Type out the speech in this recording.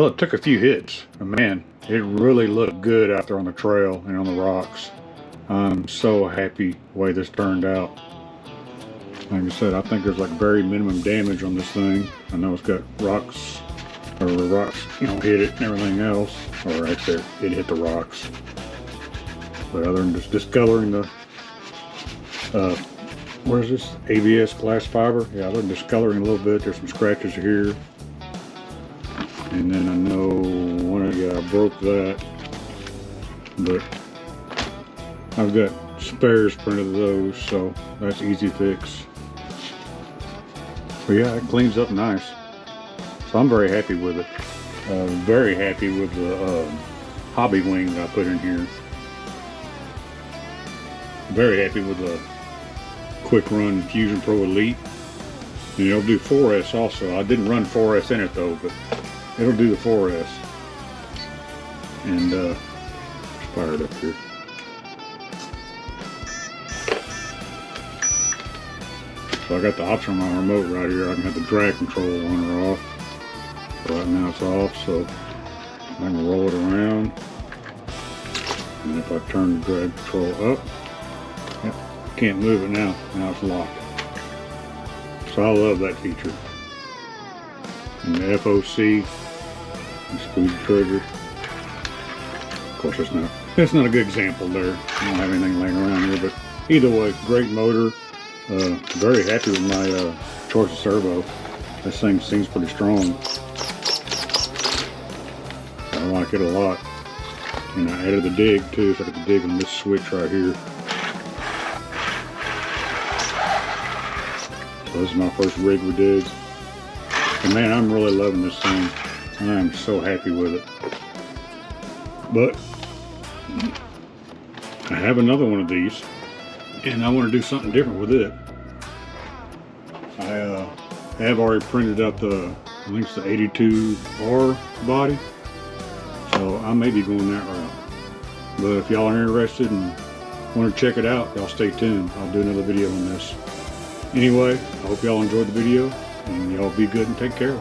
Well, it took a few hits, but man, it really looked good out there on the trail and on the rocks. I'm so happy the way this turned out. Like I said, I think there's like very minimum damage on this thing. I know it's got rocks, or the rocks, hit it and everything else. Or actually, it hit the rocks. But other than just discoloring the, what is this? ABS glass fiber? Yeah, other than discoloring a little bit, there's some scratches here. And then I know I broke that. But I've got spares printed of those, so that's easy fix. But yeah, it cleans up nice. So I'm very happy with it. Very happy with the hobby wing that I put in here. Very happy with the Quick Run Fusion Pro Elite. And it'll do 4S also. I didn't run 4S in it though, but it'll do the 4S. And it's fired up here. So I got the option on my remote right here. I can have the drag control on or off. Right now it's off, so I can roll it around. And if I turn the drag control up, yep, can't move it now. Now it's locked. So I love that feature. And the FOC, and squeeze the trigger. Of course, it's not a good example there. I don't have anything laying around here, but either way, great motor. Very happy with my choice of servo. This thing seems pretty strong. I like it a lot. And I added the dig too, so I can dig on this switch right here. So this is my first rig we did. And man, I'm really loving this thing. I am so happy with it. But I have another one of these, and I want to do something different with it. I have already printed out the, I think it's the 82R body. So I may be going that route. But if y'all are interested and want to check it out, y'all stay tuned. I'll do another video on this. Anyway, I hope y'all enjoyed the video, and y'all be good and take care.